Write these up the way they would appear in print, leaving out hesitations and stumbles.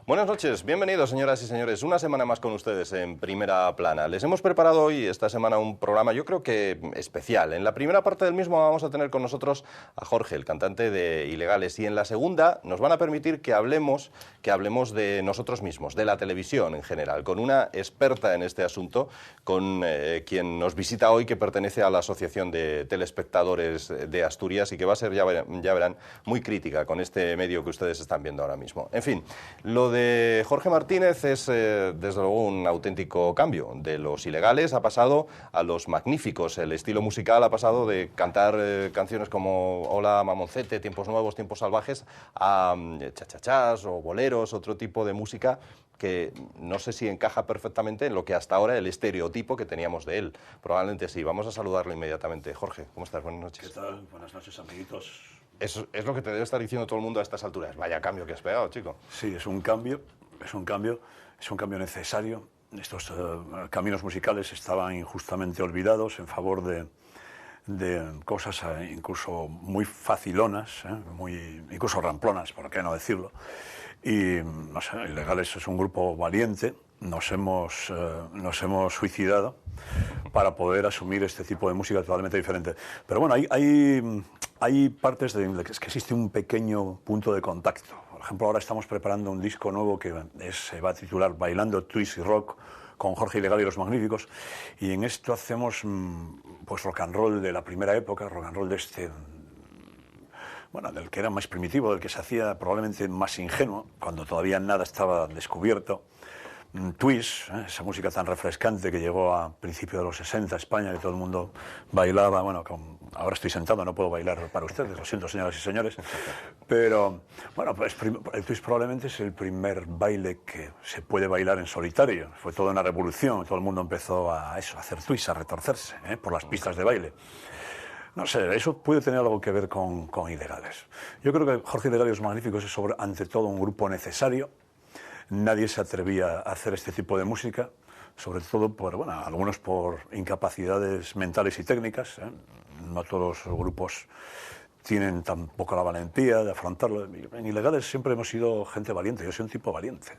Buenas noches, bienvenidos señoras y señores, una semana más con ustedes en Primera Plana. Les hemos preparado hoy, esta semana, un programa yo creo que especial. En la primera parte del mismo vamos a tener con nosotros a Jorge, el cantante de Ilegales, y en la segunda nos van a permitir que hablemos de nosotros mismos, de la televisión en general, con una experta en este asunto, con quien nos visita hoy, que pertenece a la Asociación de Telespectadores de Asturias y que va a ser, ya verán, muy crítica con este medio que ustedes están viendo ahora mismo. En fin, lo de Jorge Martínez es, desde luego, un auténtico cambio. De los Ilegales ha pasado a los Magníficos. El estilo musical ha pasado de cantar canciones como Hola Mamoncete, Tiempos Nuevos, Tiempos Salvajes, a chachachás o boleros, otro tipo de música que no sé si encaja perfectamente en lo que hasta ahora el estereotipo que teníamos de él. Probablemente sí. Vamos a saludarlo inmediatamente. Jorge, ¿cómo estás? Buenas noches. ¿Qué tal? Buenas noches, amiguitos. Eso es lo que te debe estar diciendo todo el mundo a estas alturas. Vaya cambio que has pegado, chico. Sí, es un cambio necesario. Estos caminos musicales estaban injustamente olvidados en favor de cosas incluso muy facilonas, incluso ramplonas, por qué no decirlo. Y, no sé, Ilegales es un grupo valiente. Nos hemos suicidado para poder asumir este tipo de música totalmente diferente. Pero bueno, hay partes de que existe un pequeño punto de contacto. Por ejemplo, ahora estamos preparando un disco nuevo que se va a titular Bailando Twist y Rock, con Jorge Ilegal y los Magníficos, y en esto hacemos pues rock and roll de la primera época, rock and roll de del que era más primitivo, del que se hacía probablemente más ingenuo, cuando todavía nada estaba descubierto. Twist, esa música tan refrescante que llegó a principios de los 60 a España, que todo el mundo bailaba. Bueno, ahora estoy sentado, no puedo bailar para ustedes, lo siento, señoras y señores, pero bueno, pues el Twist probablemente es el primer baile que se puede bailar en solitario. Fue toda una revolución, todo el mundo empezó a hacer Twist, a retorcerse por las pistas de baile. No sé, eso puede tener algo que ver con Ilegales. Yo creo que Jorge Ilegal y los Magníficos es ante todo un grupo necesario. Nadie se atrevía a hacer este tipo de música, sobre todo algunos por incapacidades mentales y técnicas. No todos los grupos tienen tampoco la valentía de afrontarlo. En Ilegales siempre hemos sido gente valiente. Yo soy un tipo valiente,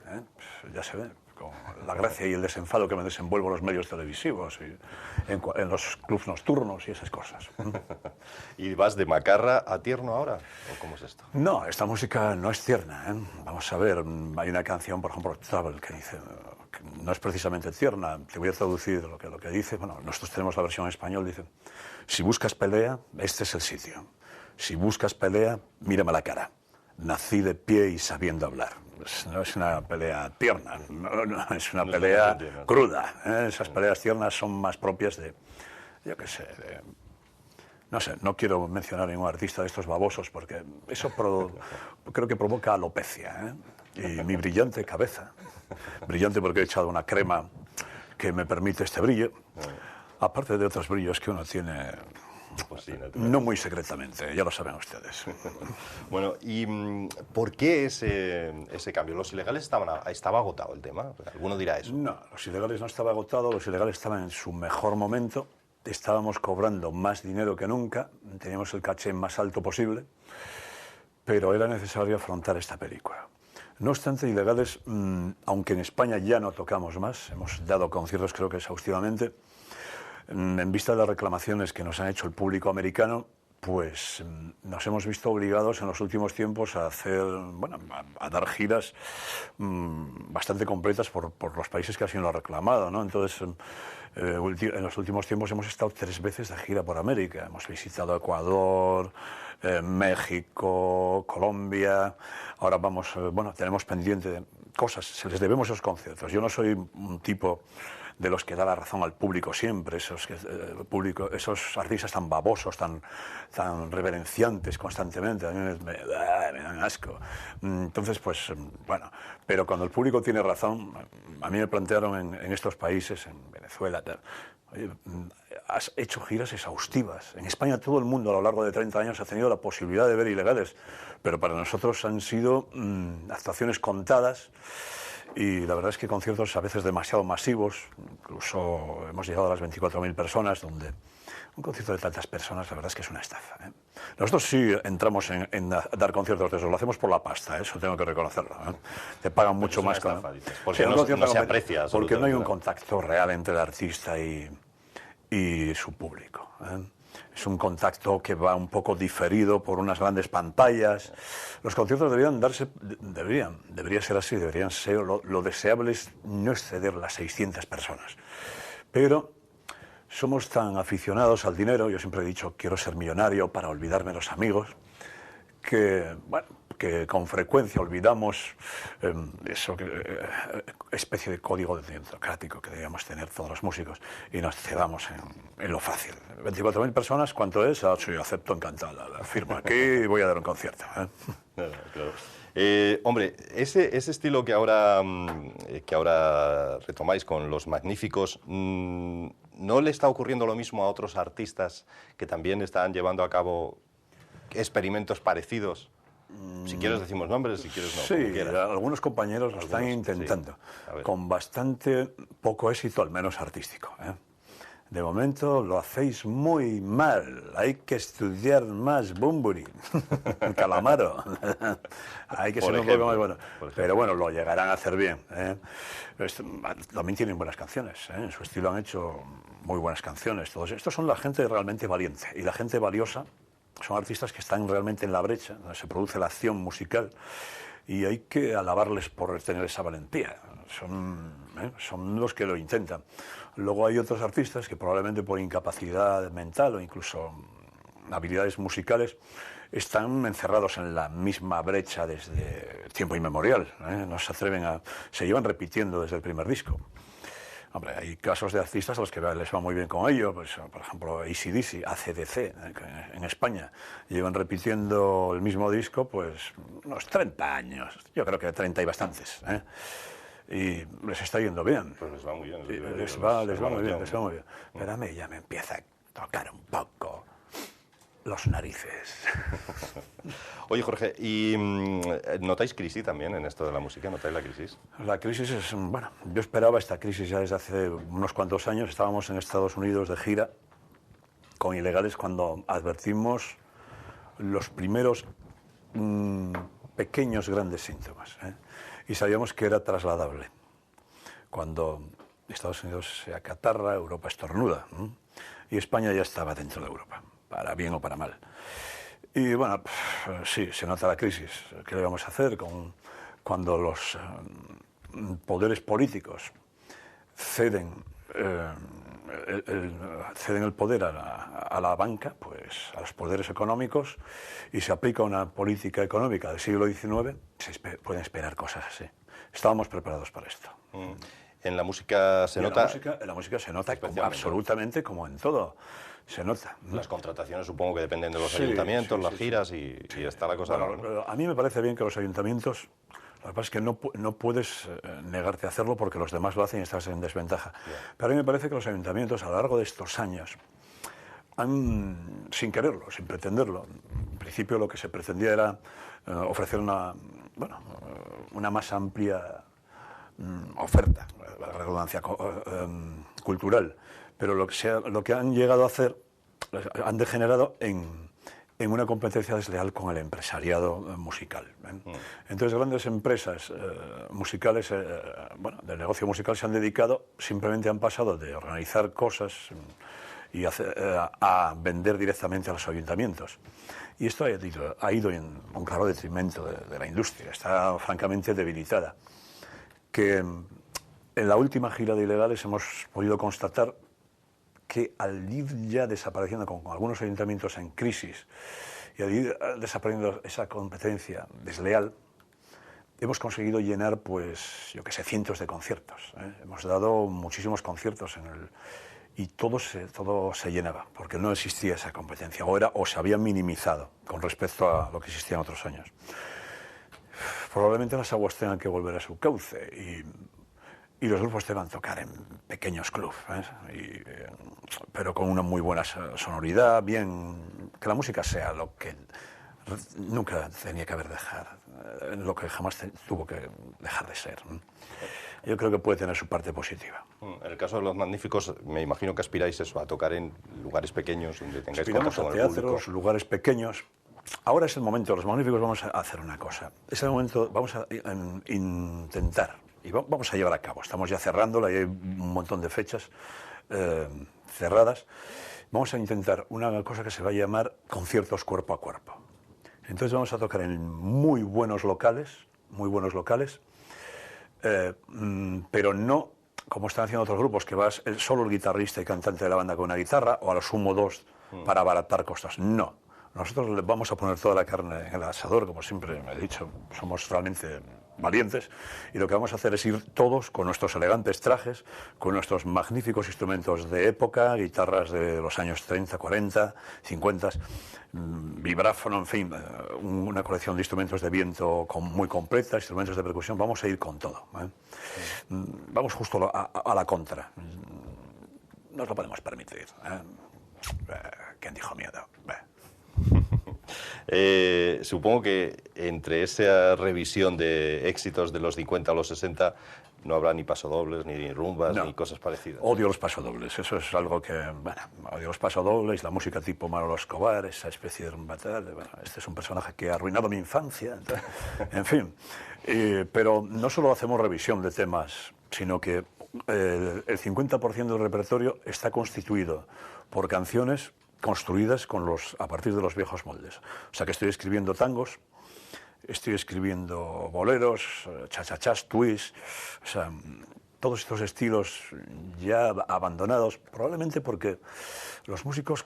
ya se ve, con la gracia y el desenfado que me desenvuelvo en los medios televisivos y en los clubs nocturnos y esas cosas. ¿Y vas de macarra a tierno ahora? ¿O cómo es esto? No, esta música no es tierna. Vamos a ver, hay una canción, por ejemplo, Trouble, que dice, que no es precisamente tierna. Te voy a traducir lo que dice. Bueno, nosotros tenemos la versión en español. Dice, si buscas pelea, este es el sitio. Si buscas pelea, mírame la cara. Nací de pie y sabiendo hablar. No es una pelea tierna, no, es una pelea cruda. Esas peleas tiernas son más propias de, yo qué sé, no sé, no quiero mencionar a ningún artista de estos babosos porque eso creo que provoca alopecia. Y mi brillante cabeza, brillante porque he echado una crema que me permite este brillo, aparte de otros brillos que uno tiene. Pues sí, no muy secretamente, ya lo saben ustedes. Bueno, ¿y por qué ese cambio? ¿Los Ilegales estaba agotado el tema? ¿Alguno dirá eso? No, los Ilegales no estaba agotado, los Ilegales estaban en su mejor momento, estábamos cobrando más dinero que nunca, teníamos el caché más alto posible, pero era necesario afrontar esta película. No obstante, Ilegales, aunque en España ya no tocamos más, hemos dado conciertos creo que exhaustivamente, en vista de las reclamaciones que nos han hecho el público americano, pues nos hemos visto obligados en los últimos tiempos a a dar giras bastante completas por los países que así lo han reclamado, ¿no? Entonces, en los últimos tiempos hemos estado 3 veces de gira por América. Hemos visitado Ecuador, México, Colombia. Ahora tenemos pendiente cosas, se les debemos esos conciertos. Yo no soy un tipo de los que da la razón al público siempre, esos artistas tan babosos, tan reverenciantes constantemente, a mí me dan asco. Entonces, pero cuando el público tiene razón, a mí me plantearon en estos países, en Venezuela, oye, has hecho giras exhaustivas. En España todo el mundo a lo largo de 30 años ha tenido la posibilidad de ver Ilegales, pero para nosotros han sido actuaciones contadas. Y la verdad es que conciertos a veces demasiado masivos, incluso hemos llegado a las 24.000 personas, donde un concierto de tantas personas, la verdad es que es una estafa. Nosotros sí entramos en dar conciertos de esos, lo hacemos por la pasta, eso tengo que reconocerlo. Te pagan mucho más con... Porque sí, no se aprecia. Porque no hay un contacto real entre el artista y su público. Es un contacto que va un poco diferido por unas grandes pantallas. Los conciertos debería ser así, deberían ser, lo deseable es no exceder las 600 personas. Pero somos tan aficionados al dinero, yo siempre he dicho, quiero ser millonario para olvidarme de los amigos, que, bueno, que con frecuencia olvidamos eso, especie de código democrático que debíamos tener todos los músicos y nos cebamos en lo fácil. 24.000 personas, ¿cuánto es? Ah, sí, acepto encantada, la firmo aquí y voy a dar un concierto. Claro. Hombre, ese estilo que ahora retomáis con Los Magníficos, ¿no le está ocurriendo lo mismo a otros artistas que también están llevando a cabo experimentos parecidos? Si quieres decimos nombres, si quieres no. Sí, algunos compañeros lo están intentando, sí. Con bastante poco éxito, al menos artístico. De momento lo hacéis muy mal, hay que estudiar más Bunbury, Calamaro, hay que ser un poco más bueno. Pero bueno, lo llegarán a hacer bien. También tienen buenas canciones, en su estilo han hecho muy buenas canciones. Todos estos son la gente realmente valiente y la gente valiosa. Son artistas que están realmente en la brecha, donde se produce la acción musical, y hay que alabarles por tener esa valentía. Son los que lo intentan. Luego hay otros artistas que probablemente por incapacidad mental o incluso habilidades musicales están encerrados en la misma brecha desde tiempo inmemorial. No se atreven se llevan repitiendo desde el primer disco. Hombre, hay casos de artistas a los que les va muy bien con ello, pues, por ejemplo, AC/DC, AC/DC, en España, llevan repitiendo el mismo disco pues unos 30 años, yo creo que 30 y bastantes, y les está yendo bien. Pues les va muy bien. Les va muy bien. Pero a mí ya me empieza a tocar un poco los narices. Oye, Jorge, ¿y notáis crisis también en esto de la música? ¿Notáis la crisis? La crisis es, bueno, yo esperaba esta crisis ya desde hace unos cuantos años. Estábamos en Estados Unidos de gira con Ilegales cuando advertimos los primeros pequeños grandes síntomas, y sabíamos que era trasladable. Cuando Estados Unidos se acatarra, Europa estornuda, y España ya estaba dentro de Europa, para bien o para mal. Y bueno, sí, se nota la crisis. ¿Qué le vamos a hacer cuando los poderes políticos ceden el poder a la banca, pues a los poderes económicos, y se aplica una política económica del siglo XIX? Pueden esperar cosas así. Estábamos preparados para esto. En la música se nota... En la música se nota absolutamente como en todo. Se nota. Las contrataciones supongo que dependen de los ayuntamientos, las giras y está la cosa... Bueno, a mí me parece bien que los ayuntamientos... Lo que pasa es que no puedes negarte a hacerlo porque los demás lo hacen y estás en desventaja. Pero a mí me parece que los ayuntamientos a lo largo de estos años han, sin quererlo, sin pretenderlo, en principio lo que se pretendía era ofrecer una más amplia oferta, la redundancia, cultural. Pero lo que han llegado a hacer, han degenerado en una competencia desleal con el empresariado musical. Entonces, grandes empresas musicales, del negocio musical, se han dedicado, simplemente han pasado de organizar cosas y a vender directamente a los ayuntamientos. Y esto ha ido en un claro detrimento de la industria, está francamente debilitada. Que en la última gira de Ilegales hemos podido constatar que al ir ya desapareciendo con algunos ayuntamientos en crisis y al ir desapareciendo esa competencia desleal, hemos conseguido llenar, pues, yo qué sé, cientos de conciertos. Hemos dado muchísimos conciertos y todo se llenaba, porque no existía esa competencia, o se había minimizado con respecto a lo que existía en otros años. Probablemente las aguas tengan que volver a su cauce y los grupos te van a tocar en pequeños clubs, pero con una muy buena sonoridad, que la música sea lo que nunca tenía que haber lo que jamás tuvo que dejar de ser. yo creo que puede tener su parte positiva. En el caso de Los Magníficos, me imagino que aspiráis eso, a tocar en lugares pequeños donde tengáis Aspiramos contacto a con el público. teatros, lugares pequeños. Ahora es el momento, Los Magníficos vamos a hacer una cosa. Es el momento, vamos a intentar, y vamos a llevar a cabo. Estamos ya cerrándola y hay un montón de fechas cerradas. Vamos a intentar una cosa que se va a llamar conciertos cuerpo a cuerpo. Entonces vamos a tocar en muy buenos locales, pero no como están haciendo otros grupos, que vas solo el guitarrista y cantante de la banda con una guitarra, o a lo sumo dos para abaratar costas. No. Nosotros le vamos a poner toda la carne en el asador, como siempre me he dicho, somos realmente valientes, y lo que vamos a hacer es ir todos con nuestros elegantes trajes, con nuestros magníficos instrumentos de época, guitarras de los años 30, 40, 50, vibráfono, en fin, una colección de instrumentos de viento muy completa, instrumentos de percusión, vamos a ir con todo, ¿eh? Vamos justo a la contra, nos lo podemos permitir, ¿eh? ¿Quién dijo miedo? Supongo que entre esa revisión de éxitos de los 50 a los 60 no habrá ni pasodobles, ni rumbas, ni cosas parecidas. Odio los pasodobles, eso es algo que, odio los pasodobles, la música tipo Manolo Escobar, esa especie de rumba tal, este es un personaje que ha arruinado mi infancia, en fin. Pero no solo hacemos revisión de temas, sino que el 50% del repertorio está constituido por canciones construidas a partir de los viejos moldes. O sea que estoy escribiendo tangos, estoy escribiendo boleros, cha-cha-chas, twist, o sea, todos estos estilos ya abandonados, probablemente porque los músicos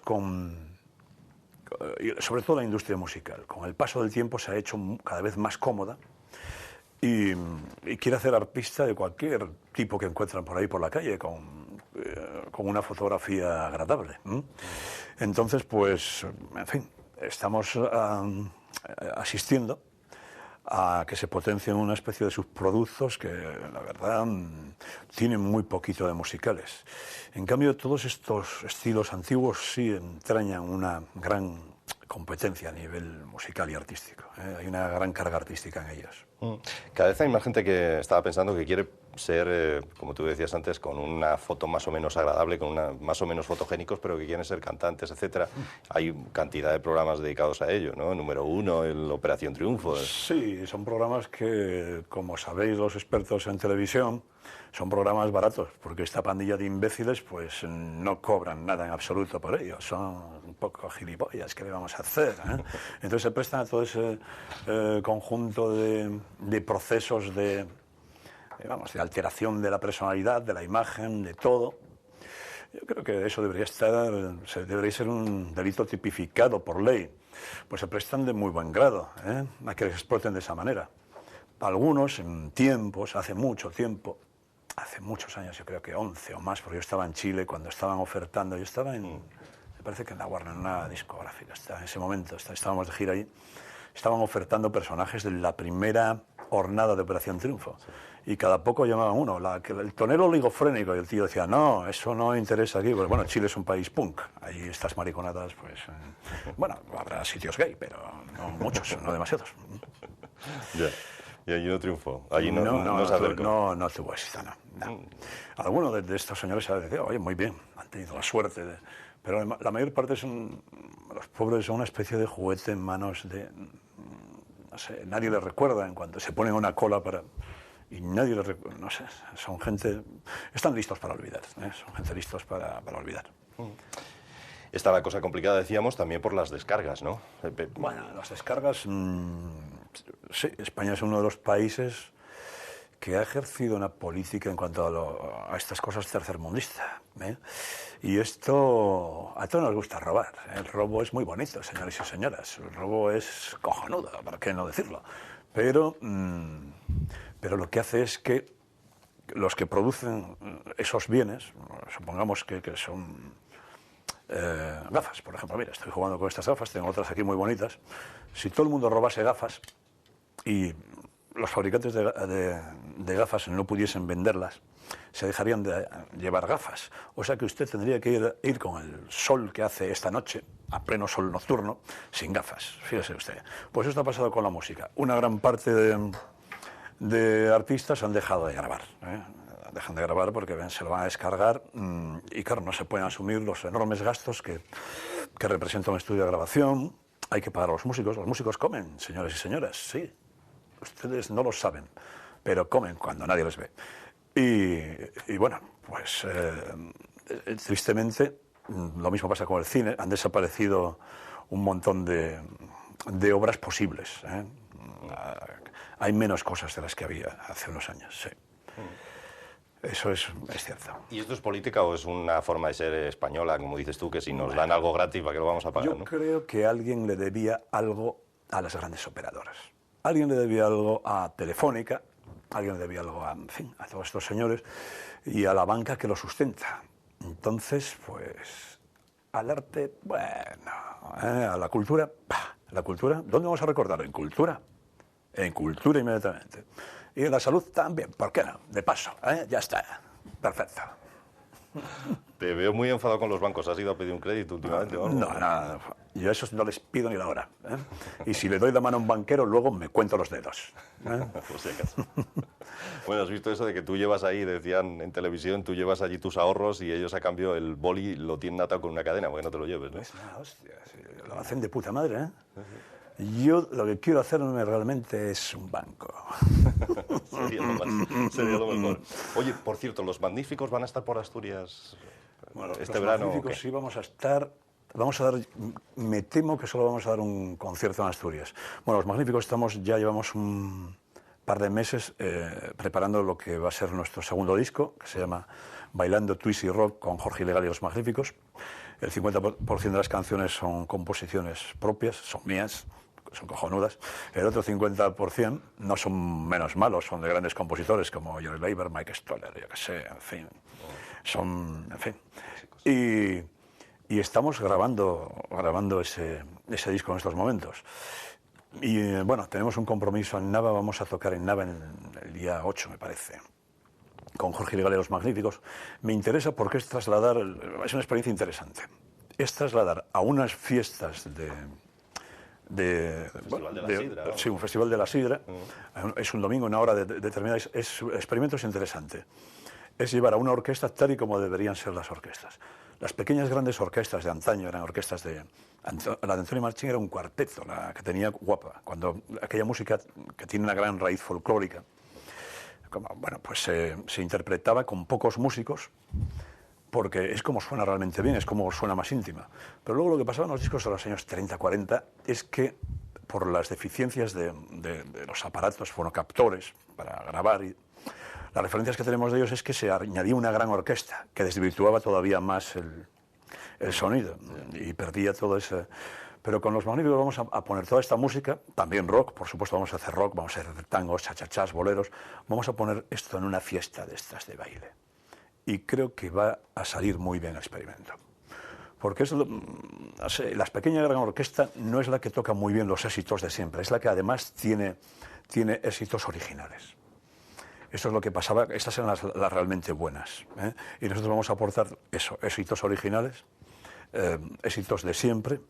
sobre todo la industria musical, con el paso del tiempo se ha hecho cada vez más cómoda y quiere hacer arpista de cualquier tipo que encuentran por ahí por la calle, con una fotografía agradable. Entonces, pues, en fin, estamos asistiendo a que se potencien una especie de subproductos que, la verdad, tienen muy poquito de musicales. En cambio, todos estos estilos antiguos sí entrañan una gran competencia a nivel musical y artístico, ¿eh? Hay una gran carga artística en ellos. Cada vez hay más gente que estaba pensando que quiere ser, como tú decías antes, con una foto más o menos agradable, más o menos fotogénicos, pero que quieren ser cantantes, etcétera. Hay cantidad de programas dedicados a ello, ¿no? Número 1, el Operación Triunfo. Sí, son programas que, como sabéis los expertos en televisión, son programas baratos, porque esta pandilla de imbéciles pues no cobran nada en absoluto por ello, son un poco gilipollas, ¿qué le vamos a hacer? Entonces se prestan a todo ese conjunto de procesos de alteración de la personalidad, de la imagen, de todo. Yo creo que eso debería ser un delito tipificado por ley, pues se prestan de muy buen grado, a que les exploten de esa manera. Algunos en tiempos, hace mucho tiempo, hace muchos años, yo creo que 11 o más, porque yo estaba en Chile cuando estaban ofertando, yo estaba me parece que en la Warner, en una discográfica, en ese momento estábamos de gira ahí, estaban ofertando personajes de la primera hornada de Operación Triunfo, y cada poco llamaban uno, el tonero oligofrénico, y el tío decía, no, eso no interesa aquí, porque bueno, Chile es un país punk, ahí estas mariconadas, pues, bueno, habrá sitios gay, pero no muchos, no demasiados. Yeah. Y allí no triunfó, allí no tuvo éxito, no. Algunos de estos señores han dicho, oye, muy bien, han tenido la suerte, pero la mayor parte los pobres son una especie de juguete en manos de, no sé, nadie les recuerda en cuanto se ponen una cola y nadie les recuerda, no sé, son gente, están listos para olvidar, son gente listos para olvidar. Está la cosa complicada, decíamos, también por las descargas, ¿no? Bueno, las descargas, sí, España es uno de los países que ha ejercido una política en cuanto a estas cosas tercermundistas, ¿eh? Y esto, a todos nos gusta robar, ¿eh? El robo es muy bonito, señores y señoras, el robo es cojonudo, ¿para qué no decirlo? Pero lo que hace es que los que producen esos bienes, supongamos que son gafas, por ejemplo, mira, estoy jugando con estas gafas, tengo otras aquí muy bonitas. Si todo el mundo robase gafas y los fabricantes de gafas no pudiesen venderlas, se dejarían de llevar gafas. O sea que usted tendría que ir con el sol que hace esta noche, a pleno sol nocturno, sin gafas, fíjese usted. Pues esto ha pasado con la música. Una gran parte de artistas han dejado de grabar. Dejan de grabar porque se lo van a descargar y claro, no se pueden asumir los enormes gastos que representa un estudio de grabación. Hay que pagar a los músicos comen, señores y señoras, sí, ustedes no lo saben, pero comen cuando nadie les ve. Y bueno, pues tristemente lo mismo pasa con el cine, han desaparecido un montón de obras posibles. Hay menos cosas de las que había hace unos años, sí. Eso es cierto. ¿Y esto es política o es una forma de ser española, como dices tú, que si nos dan algo gratis, ¿para qué lo vamos a pagar? Yo creo que alguien le debía algo a las grandes operadoras. Alguien le debía algo a Telefónica, alguien le debía algo a, en fin, a todos estos señores y a la banca que lo sustenta. Entonces, pues, al arte, bueno, a la cultura, la cultura, ¿dónde vamos a recordar? En cultura inmediatamente. Y en la salud también, ¿por qué no? De paso, ya está, perfecto. Te veo muy enfadado con los bancos. ¿Has ido a pedir un crédito últimamente? No, nada. Yo a esos no les pido ni la hora. Y si le doy la mano a un banquero, luego me cuento los dedos. Por si acaso. Bueno, ¿has visto eso de que tú llevas ahí, decían en televisión, tú llevas allí tus ahorros y ellos a cambio el boli lo tienen atado con una cadena, porque no te lo lleves, ¿no? Es una hostia, sí, lo hacen de puta madre, Yo lo que quiero hacerme realmente es un banco. Sería lo mejor. Oye, por cierto, ¿los Magníficos van a estar por Asturias este verano? Los Magníficos sí vamos a estar. Vamos a dar, me temo que solo vamos a dar un concierto en Asturias. Bueno, los Magníficos ya llevamos un par de meses preparando lo que va a ser nuestro segundo disco, que se llama Bailando Twist y Rock con Jorge Ilegal y los Magníficos. El 50% de las canciones son composiciones propias, son mías, son cojonudas. El otro 50% no son menos malos, son de grandes compositores como Johnny Leiber, Mike Stoller, yo qué sé, en fin. Son, en fin. Y estamos grabando ese disco en estos momentos. Y bueno, tenemos un compromiso en Nava, vamos a tocar en Nava el día 8, me parece, con Jorge Ilegal y los Magníficos. Me interesa porque es una experiencia interesante. Es trasladar a unas fiestas Festival de la Sidra, ¿no? Sí, un festival de la Sidra. Es un domingo, una hora determinada. El experimento es interesante. Es llevar a una orquesta tal y como deberían ser las orquestas. Las pequeñas grandes orquestas de antaño eran orquestas la de Antonio Marchín era un cuarteto, la que tenía Guapa, cuando aquella música que tiene una gran raíz folclórica, bueno, pues se interpretaba con pocos músicos, porque es como suena realmente bien, es como suena más íntima. Pero luego lo que pasaba en los discos de los años 30, 40, es que por las deficiencias de los aparatos fonocaptores para grabar, las referencias que tenemos de ellos es que se añadía una gran orquesta que desvirtuaba todavía más el sonido y perdía todo ese... Pero con los Magníficos vamos a poner toda esta música, también rock, por supuesto vamos a hacer rock, vamos a hacer tangos, chachachás, boleros, vamos a poner esto en una fiesta de estas de baile. Y creo que va a salir muy bien el experimento. Porque las pequeñas gran orquesta no es la que toca muy bien los éxitos de siempre, es la que además tiene éxitos originales. Esto es lo que pasaba, estas eran las realmente buenas. Y nosotros vamos a aportar eso, éxitos originales, éxitos de siempre,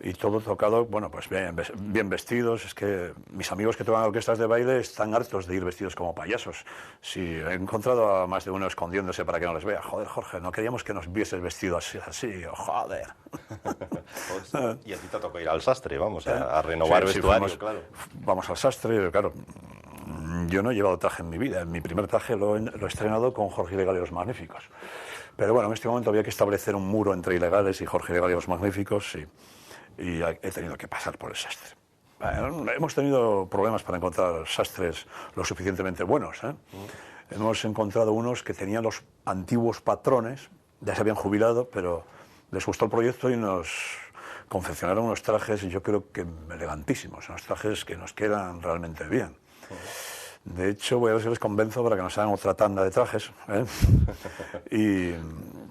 y todo tocado, bueno, pues bien vestidos. Es que mis amigos que tocan orquestas de baile están hartos de ir vestidos como payasos. Sí, he encontrado a más de uno escondiéndose para que no les vea. Joder, Jorge, no queríamos que nos vieses vestidos así, joder. Y a ti te toca ir al sastre, vamos, a renovar vestuario, claro. Vamos al sastre, claro. Yo no he llevado traje en mi vida. Mi primer traje lo he estrenado con Jorge Ilegal y los Magníficos. Pero bueno, en este momento había que establecer un muro entre Ilegales y Jorge Ilegal y los Magníficos y he tenido que pasar por el sastre. Hemos tenido problemas para encontrar sastres lo suficientemente buenos. Hemos encontrado unos que tenían los antiguos patrones, ya se habían jubilado, pero les gustó el proyecto y nos confeccionaron unos trajes, yo creo que elegantísimos, unos trajes que nos quedan realmente bien. De hecho, voy a ver si les convenzo para que nos hagan otra tanda de trajes, y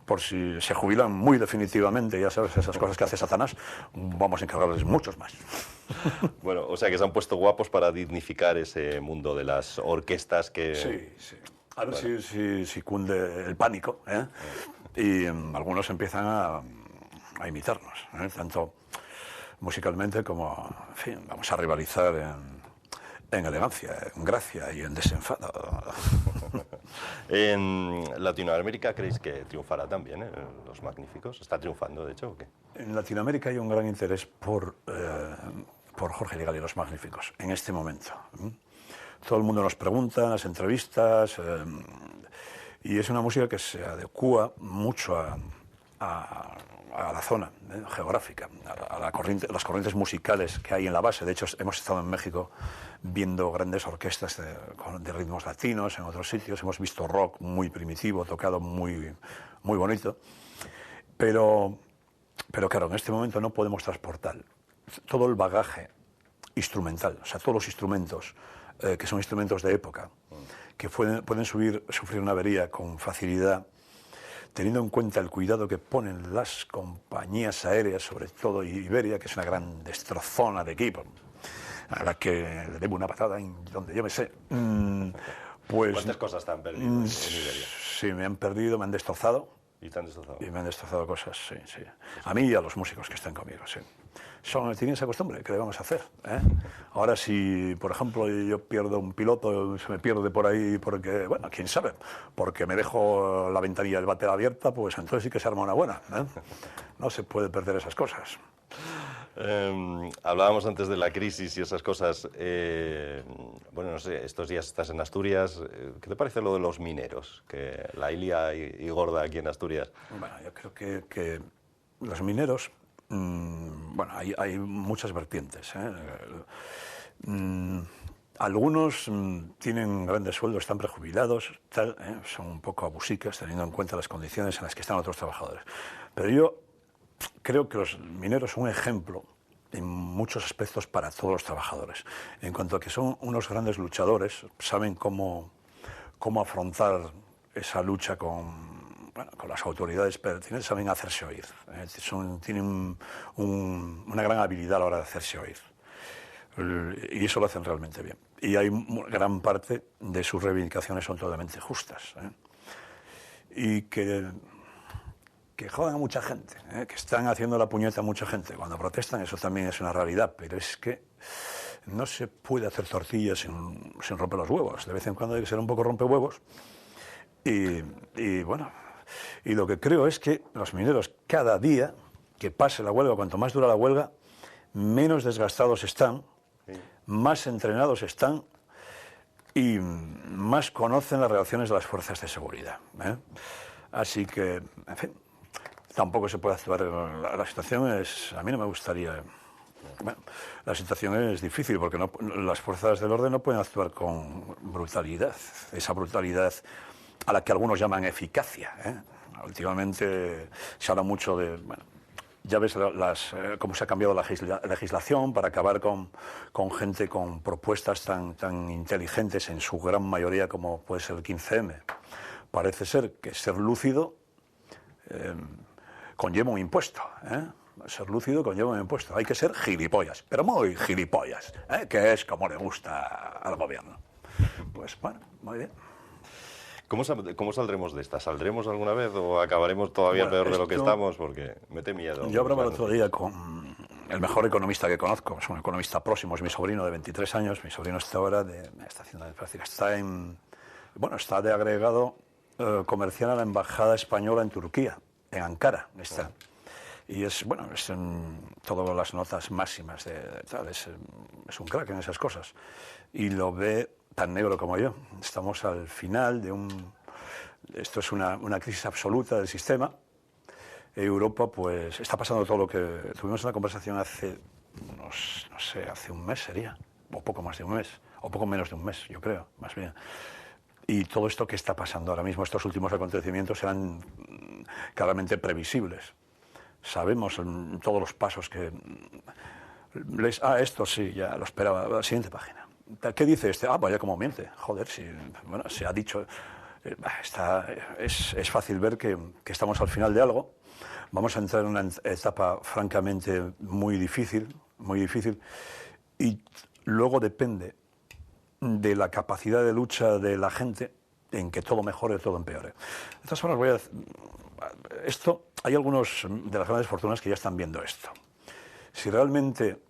por si se jubilan muy definitivamente, ya sabes, esas cosas que hace Satanás, vamos a encargarles muchos más. Bueno, o sea que se han puesto guapos para dignificar ese mundo de las orquestas que... Sí. A ver si cunde el pánico, y algunos empiezan a imitarnos, tanto musicalmente como, en fin, vamos a rivalizar en elegancia, en gracia y en desenfado. ¿En Latinoamérica creéis que triunfará también Los Magníficos? ¿Está triunfando, de hecho, o qué? En Latinoamérica hay un gran interés por Jorge Rigal y Los Magníficos, en este momento. Todo el mundo nos pregunta en las entrevistas, y es una música que se adecua mucho a la zona geográfica, a las corrientes musicales que hay en la base. De hecho, hemos estado en México viendo grandes orquestas de ritmos latinos, en otros sitios hemos visto rock muy primitivo, tocado muy bonito, pero claro, en este momento no podemos transportar todo el bagaje instrumental, o sea, todos los instrumentos que son instrumentos de época, que pueden sufrir una avería con facilidad, teniendo en cuenta el cuidado que ponen las compañías aéreas, sobre todo Iberia, que es una gran destrozona de equipo, a la que le debo una patada en donde yo me sé. Pues, ¿cuántas cosas te han perdido en Iberia? Sí, me han perdido, me han destrozado. ¿Y te han destrozado? Y me han destrozado cosas, sí. A mí y a los músicos que están conmigo, sí. Tienen esa costumbre, ¿qué le vamos a hacer? Ahora, si, por ejemplo, yo pierdo un piloto, se me pierde por ahí porque, bueno, quién sabe, porque me dejo la ventanilla del váter abierta, pues entonces sí que se arma una buena. No se puede perder esas cosas. Hablábamos antes de la crisis y esas cosas. Bueno, no sé, estos días estás en Asturias. ¿Qué te parece lo de los mineros? Que la Ilia y Gorda aquí en Asturias. Bueno, yo creo que los mineros, bueno, hay muchas vertientes. Algunos tienen grandes sueldos, están prejubilados, son un poco abusicas teniendo en cuenta las condiciones en las que están otros trabajadores. Pero yo creo que los mineros son un ejemplo en muchos aspectos para todos los trabajadores. En cuanto a que son unos grandes luchadores, saben cómo afrontar esa lucha con las autoridades pertinentes, saben hacerse oír. Tienen una gran habilidad a la hora de hacerse oír. Y eso lo hacen realmente bien. Y hay gran parte de sus reivindicaciones son totalmente justas. Y que jodan a mucha gente, que están haciendo la puñeta a mucha gente. Cuando protestan, eso también es una realidad, pero es que no se puede hacer tortillas sin romper los huevos. De vez en cuando hay que ser un poco rompehuevos. Y bueno, y lo que creo es que los mineros, cada día que pase la huelga, cuanto más dura la huelga, menos desgastados están, más entrenados están y más conocen las relaciones de las fuerzas de seguridad. Así que, en fin, tampoco se puede actuar. La situación es, a mí no me gustaría. Bueno, la situación es difícil porque las fuerzas del orden no pueden actuar con brutalidad. Esa brutalidad a la que algunos llaman eficacia. Últimamente se habla mucho de. Bueno, ya ves cómo se ha cambiado la legislación para acabar con gente con propuestas tan inteligentes, en su gran mayoría, como puede ser el 15M. Parece ser que ser lúcido conlleva un impuesto. Ser lúcido conlleva un impuesto. Hay que ser gilipollas, pero muy gilipollas, que es como le gusta al gobierno. Pues bueno, muy bien. ¿Cómo saldremos de esta? ¿Saldremos alguna vez o acabaremos todavía peor de lo que estamos? Porque mete miedo. Yo hablaba el otro día con el mejor economista que conozco, es un economista próximo, es mi sobrino de 23 años, mi sobrino está ahora está de agregado comercial a la embajada española en Turquía, en Ankara está. Y es en todas las notas máximas es un crack en esas cosas. Y lo ve tan negro como yo. Estamos al final esto es una crisis absoluta del sistema. Europa, pues, está pasando todo lo que tuvimos una conversación hace un mes sería, o poco más de un mes, o poco menos de un mes, yo creo, más bien. Y todo esto que está pasando ahora mismo, estos últimos acontecimientos, eran claramente previsibles. Sabemos todos los pasos que... esto sí, ya lo esperaba. La siguiente página. ¿Qué dice este? Vaya como miente. Joder, se ha dicho... es fácil ver que estamos al final de algo. Vamos a entrar en una etapa francamente muy difícil, y luego depende de la capacidad de lucha de la gente en que todo mejore o todo empeore. De todas formas, hay algunos de las grandes fortunas que ya están viendo esto. Si realmente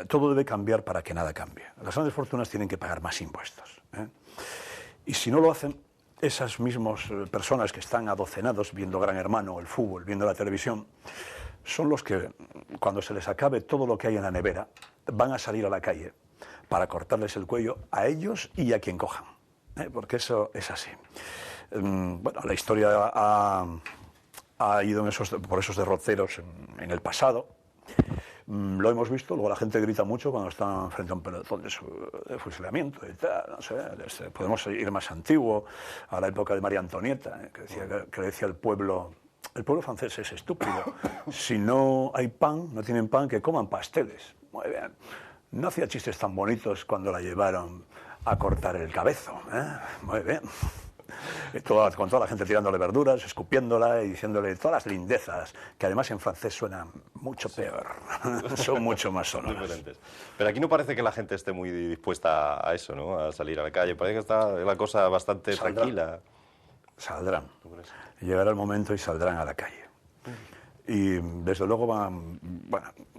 todo debe cambiar para que nada cambie. Las grandes fortunas tienen que pagar más impuestos, ¿eh? Y si no lo hacen, esas mismas personas que están adocenados viendo Gran Hermano, el fútbol, viendo la televisión, son los que, cuando se les acabe todo lo que hay en la nevera, van a salir a la calle para cortarles el cuello a ellos y a quien cojan, ¿eh? Porque eso es así. Bueno, la historia ha ido por esos derroteros en el pasado. Lo hemos visto, luego la gente grita mucho cuando está frente a un pelotón de fusilamiento y tal, no sé, podemos ir más antiguo, a la época de María Antonieta, que decía el pueblo francés es estúpido, si no hay pan, no tienen pan, que coman pasteles. Muy bien, no hacía chistes tan bonitos cuando la llevaron a cortar el cabezo, ¿eh? Muy bien. Con toda la gente tirándole verduras, escupiéndola y diciéndole todas las lindezas, que además en francés suenan mucho peor, son mucho más sonoras. Diferentes. Pero aquí no parece que la gente esté muy dispuesta a eso, ¿no? A salir a la calle, parece que está la cosa bastante tranquila. Saldrán, llegará el momento y saldrán a la calle. Y desde luego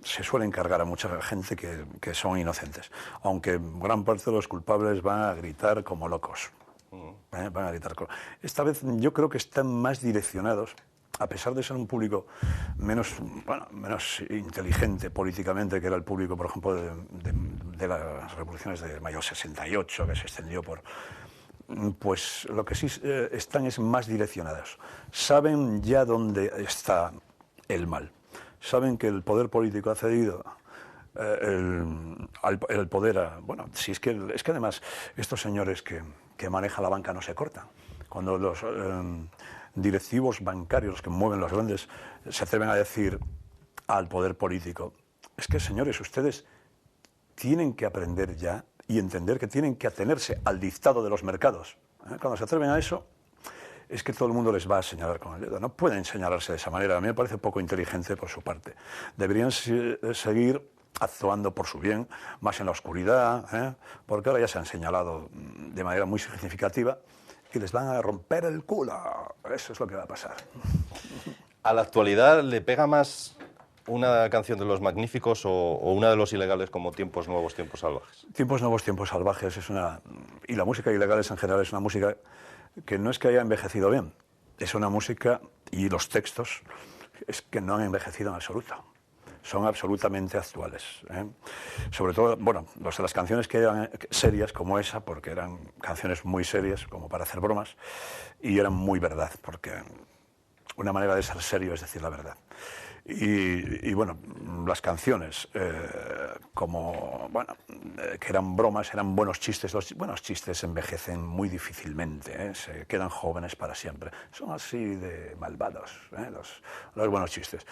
se suelen cargar a mucha gente que son inocentes, aunque gran parte de los culpables van a gritar como locos. Van a gritar. Esta vez yo creo que están más direccionados, a pesar de ser un público menos inteligente políticamente que era el público, por ejemplo, de las revoluciones de mayo 68, que se extendió por... Pues lo que sí están es más direccionados. Saben ya dónde está el mal. Saben que el poder político ha cedido el poder si es que además estos señores que manejan la banca no se cortan. Cuando los directivos bancarios, los que mueven los grandes, se atreven a decir al poder político, es que señores, ustedes tienen que aprender ya y entender que tienen que atenerse al dictado de los mercados. Cuando se atreven a eso, es que todo el mundo les va a señalar con el dedo. No pueden señalarse de esa manera. A mí me parece poco inteligente por su parte. Deberían seguir actuando por su bien, más en la oscuridad, porque ahora ya se han señalado de manera muy significativa y les van a romper el culo. Eso es lo que va a pasar. ¿A la actualidad le pega más una canción de Los Magníficos o una de Los Ilegales como Tiempos Nuevos, Tiempos Salvajes? Tiempos Nuevos, Tiempos Salvajes es una... Y la música Ilegales en general es una música que no es que haya envejecido bien, es una música y los textos es que no han envejecido en absoluto. Son absolutamente actuales, ¿eh? Sobre todo, los de las canciones que eran serias como esa, porque eran canciones muy serias, como para hacer bromas, y eran muy verdad, porque una manera de ser serio es decir la verdad. Y las canciones, que eran bromas, eran buenos chistes. Los buenos chistes envejecen muy difícilmente, se quedan jóvenes para siempre. Son así de malvados, los buenos chistes.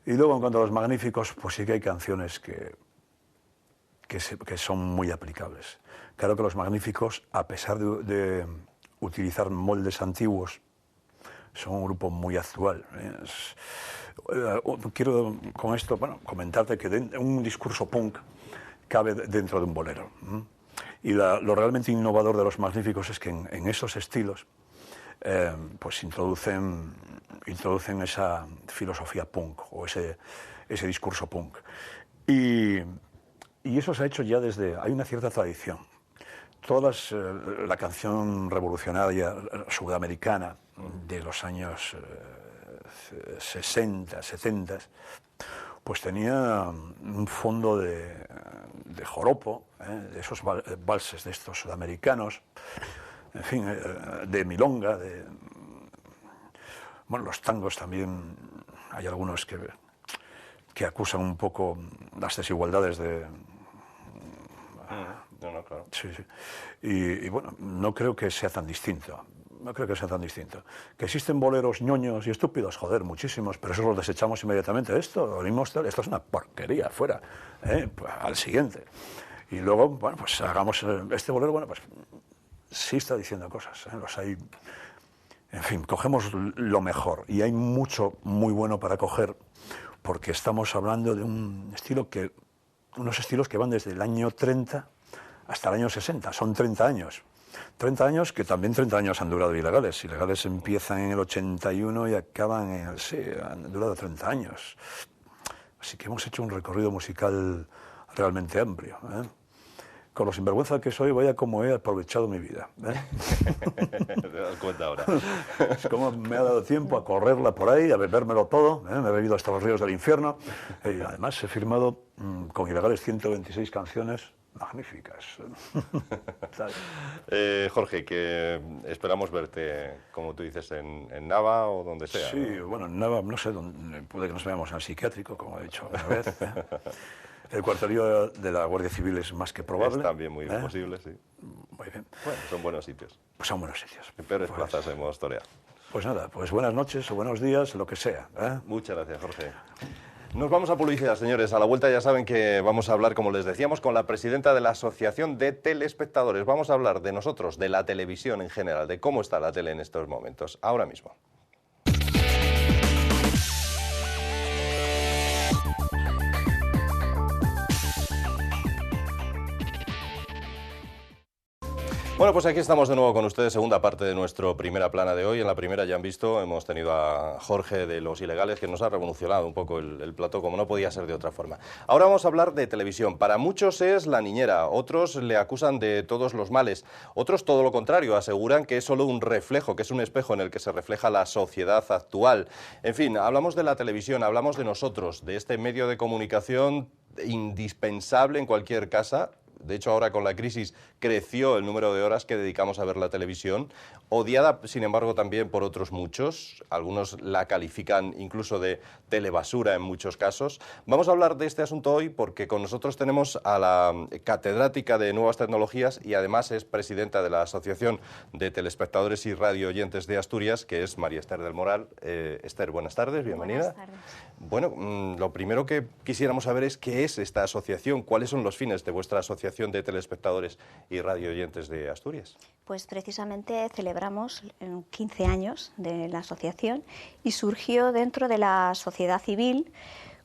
Y luego, en cuanto a Los Magníficos, pues sí que hay canciones que son muy aplicables. Claro que Los Magníficos, a pesar de utilizar moldes antiguos, son un grupo muy actual. Quiero con esto comentarte que un discurso punk cabe dentro de un bolero. Y lo realmente innovador de Los Magníficos es que en esos estilos pues introducen esa filosofía punk o ese discurso punk. Y eso se ha hecho ya hay una cierta tradición. La canción revolucionaria sudamericana de los años 60, 70, pues tenía un fondo de joropo, de esos valses de estos sudamericanos, en fin, de milonga, los tangos también, hay algunos que acusan un poco las desigualdades de... No, claro. Sí. Y no creo que sea tan distinto. No creo que sea tan distinto. Que existen boleros ñoños y estúpidos, joder, muchísimos, pero esos los desechamos inmediatamente. Esto es una porquería, fuera. Pues, al siguiente. Y luego, pues hagamos este bolero, pues sí está diciendo cosas. Los hay. En fin, cogemos lo mejor. Y hay mucho muy bueno para coger, porque estamos hablando de unos estilos que van desde el año 30 hasta el año 60. Son 30 años. 30 años que también 30 años han durado Ilegales. Ilegales empiezan en el 81 y acaban han durado 30 años. O Así que hemos hecho un recorrido musical realmente amplio, ¿eh? Con lo sinvergüenza que soy, vaya como he aprovechado mi vida, ¿eh? Te das cuenta ahora. Es como me ha dado tiempo a correrla por ahí, a bebérmelo todo, ¿eh? Me he bebido hasta los ríos del infierno. Y además he firmado con Ilegales 126 canciones magníficas. Jorge, que esperamos verte, como tú dices, en Nava o donde sea. Sí, bueno, en Nava, no sé, puede que nos veamos en el psiquiátrico, como he dicho una vez. El cuartelillo de la Guardia Civil es más que probable. Es también muy posible, sí. Muy bien. Bueno, son buenos sitios. Pues son buenos sitios. En peores plazas hemos toreado. Pues nada, pues buenas noches o buenos días, lo que sea, ¿eh? Muchas gracias, Jorge. Nos vamos a publicidad, señores. A la vuelta ya saben que vamos a hablar, como les decíamos, con la presidenta de la Asociación de Telespectadores. Vamos a hablar de nosotros, de la televisión en general, de cómo está la tele en estos momentos. Ahora mismo. Bueno, pues aquí estamos de nuevo con ustedes, segunda parte de nuestro Primera Plana de hoy. En la primera ya han visto, hemos tenido a Jorge de Los Ilegales, que nos ha revolucionado un poco el plató, como no podía ser de otra forma. Ahora vamos a hablar de televisión. Para muchos es la niñera, otros le acusan de todos los males, otros todo lo contrario, aseguran que es solo un reflejo, que es un espejo en el que se refleja la sociedad actual. En fin, hablamos de la televisión, hablamos de nosotros, de este medio de comunicación indispensable en cualquier casa. De hecho, ahora con la crisis creció el número de horas que dedicamos a ver la televisión, odiada, sin embargo, también por otros muchos. Algunos la califican incluso de telebasura en muchos casos. Vamos a hablar de este asunto hoy porque con nosotros tenemos a la catedrática de Nuevas Tecnologías y además es presidenta de la Asociación de Telespectadores y Radio Oyentes de Asturias, que es María Esther del Moral. Esther, buenas tardes, bienvenida. Buenas tardes. Bueno, lo primero que quisiéramos saber es qué es esta asociación, cuáles son los fines de vuestra Asociación de Telespectadores y Radio Oyentes de Asturias. Pues precisamente celebramos 15 años de la asociación y surgió dentro de la sociedad civil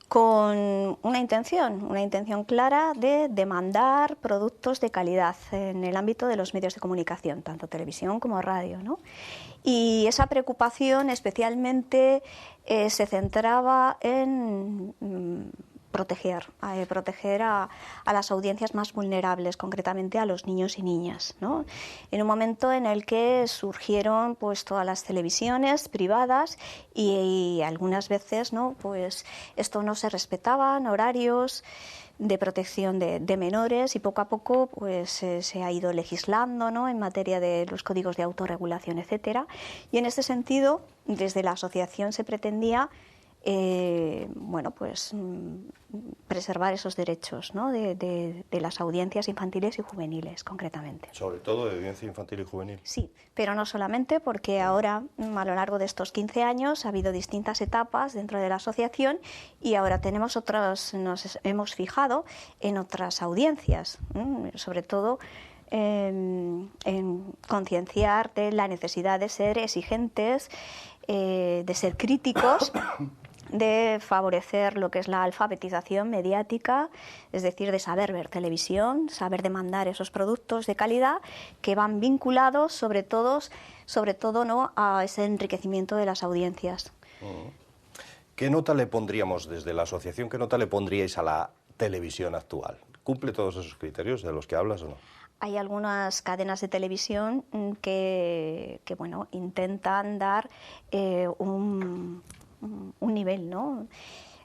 con una intención clara de demandar productos de calidad en el ámbito de los medios de comunicación, tanto televisión como radio, ¿no? Y esa preocupación especialmente se centraba en proteger a las audiencias más vulnerables, concretamente a los niños y niñas, ¿no? En un momento en el que surgieron pues todas las televisiones privadas y algunas veces, ¿no?, pues esto no se respetaban horarios de protección de menores y poco a poco pues se ha ido legislando, ¿no?, en materia de los códigos de autorregulación, etcétera. Y en este sentido, desde la asociación se pretendía bueno, pues preservar esos derechos, ¿no?, de las audiencias infantiles y juveniles, concretamente. Sobre todo de audiencia infantil y juvenil. Sí, pero no solamente, porque ahora, a lo largo de estos 15 años, ha habido distintas etapas dentro de la asociación y ahora tenemos nos hemos fijado en otras audiencias, sobre todo en concienciar de la necesidad de ser exigentes, de ser críticos, de favorecer lo que es la alfabetización mediática, es decir, de saber ver televisión, saber demandar esos productos de calidad que van vinculados sobre todo, ¿no?, a ese enriquecimiento de las audiencias. ¿Qué nota le pondríamos desde la asociación, qué nota le pondríais a la televisión actual? ¿Cumple todos esos criterios de los que hablas o no? Hay algunas cadenas de televisión que bueno, intentan dar un nivel, ¿no?,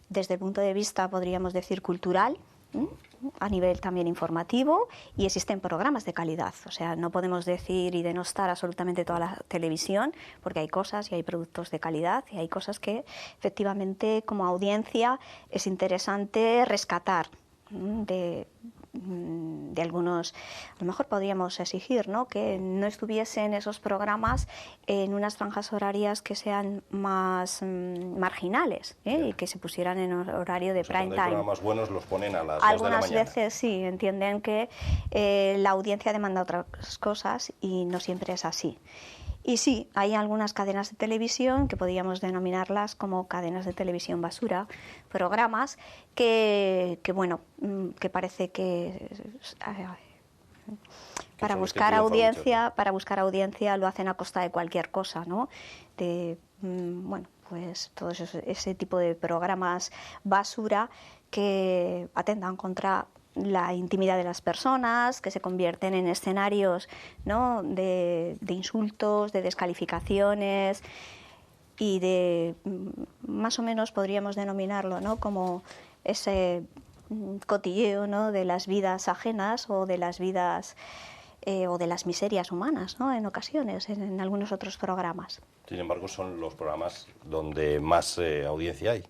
desde el punto de vista, podríamos decir, cultural, a nivel también informativo, y existen programas de calidad. O sea, no podemos decir y denostar absolutamente toda la televisión, porque hay cosas y hay productos de calidad y hay cosas que efectivamente como audiencia es interesante rescatar de algunos. A lo mejor podríamos exigir, ¿no?, que no estuviesen esos programas en unas franjas horarias que sean más marginales, y que se pusieran en horario de prime time. Los programas buenos los ponen a las 2 de la mañana. Algunas veces sí, entienden que la audiencia demanda otras cosas y no siempre es así. Y sí, hay algunas cadenas de televisión que podríamos denominarlas como cadenas de televisión basura, programas que bueno, que parece que para buscar audiencia lo hacen a costa de cualquier cosa, ¿no? Bueno, pues todo ese tipo de programas basura que atentan contra la intimidad de las personas, que se convierten en escenarios, ¿no?, de insultos, de descalificaciones y de, más o menos podríamos denominarlo, ¿no?, como ese cotilleo, ¿no?, de las vidas ajenas o de las vidas o de las miserias humanas, ¿no?, en ocasiones, en algunos otros programas. Sin embargo, son los programas donde más audiencia hay.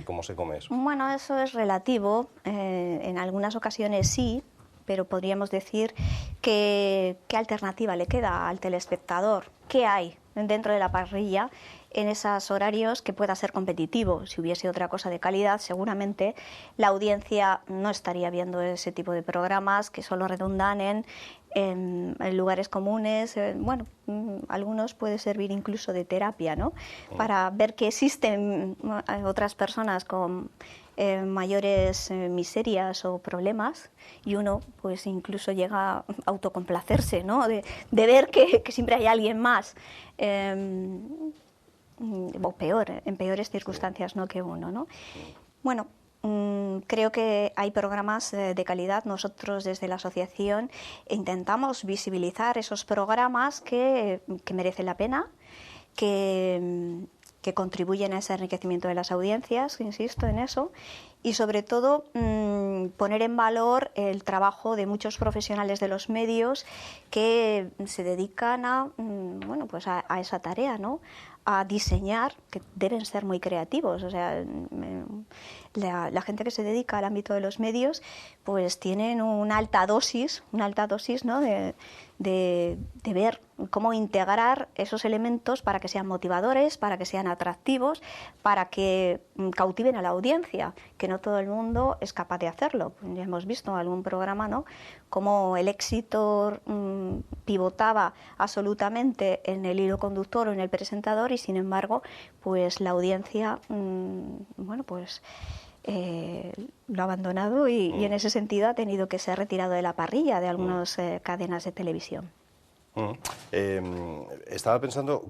¿Cómo se come eso? Bueno, eso es relativo. En algunas ocasiones sí, pero podríamos decir que qué alternativa le queda al telespectador. ¿Qué hay dentro de la parrilla en esos horarios que pueda ser competitivo? Si hubiese otra cosa de calidad, seguramente la audiencia no estaría viendo ese tipo de programas que solo redundan en lugares comunes. Bueno, algunos puede servir incluso de terapia, ¿no?, para ver que existen otras personas con mayores miserias o problemas, y uno pues incluso llega a autocomplacerse, ¿no?, de ver que siempre hay alguien más o peor, en peores circunstancias, ¿no?, que uno, ¿no? Bueno, creo que hay programas de calidad. Nosotros desde la asociación intentamos visibilizar esos programas que merecen la pena, que contribuyen a ese enriquecimiento de las audiencias, insisto en eso, y sobre todo poner en valor el trabajo de muchos profesionales de los medios que se dedican a, bueno, pues a esa tarea, ¿no?, a diseñar, que deben ser muy creativos. O sea, la gente que se dedica al ámbito de los medios pues tienen una alta dosis, ¿no?, de ver cómo integrar esos elementos para que sean motivadores, para que sean atractivos, para que cautiven a la audiencia, que no todo el mundo es capaz de hacerlo. Ya hemos visto algún programa, ¿no?, cómo el éxito pivotaba absolutamente en el hilo conductor o en el presentador, y sin embargo pues la audiencia bueno, pues lo ha abandonado y en ese sentido ha tenido que ser retirado de la parrilla de algunas cadenas de televisión. Estaba pensando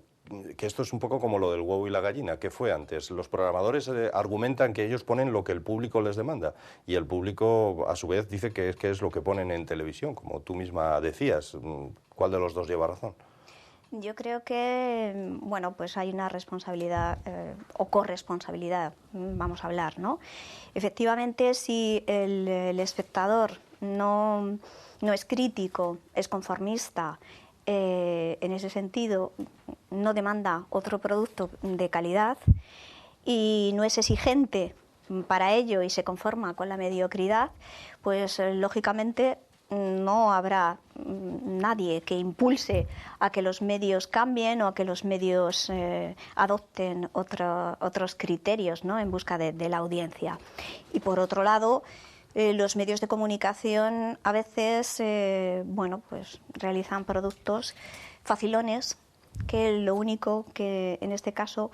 que esto es un poco como lo del huevo y la gallina. ¿Qué fue antes? Los programadores argumentan que ellos ponen lo que el público les demanda, y el público a su vez dice que es lo que ponen en televisión, como tú misma decías. ¿Cuál de los dos lleva razón? Yo creo que, bueno, pues hay una responsabilidad o corresponsabilidad, vamos a hablar, ¿no? Efectivamente, si el espectador no es crítico, es conformista, en ese sentido no demanda otro producto de calidad y no es exigente para ello y se conforma con la mediocridad, pues lógicamente no habrá nadie que impulse a que los medios cambien o a que los medios adopten otros criterios, ¿no?, en busca de la audiencia. Y por otro lado, los medios de comunicación a veces bueno, pues realizan productos facilones, que lo único que en este caso,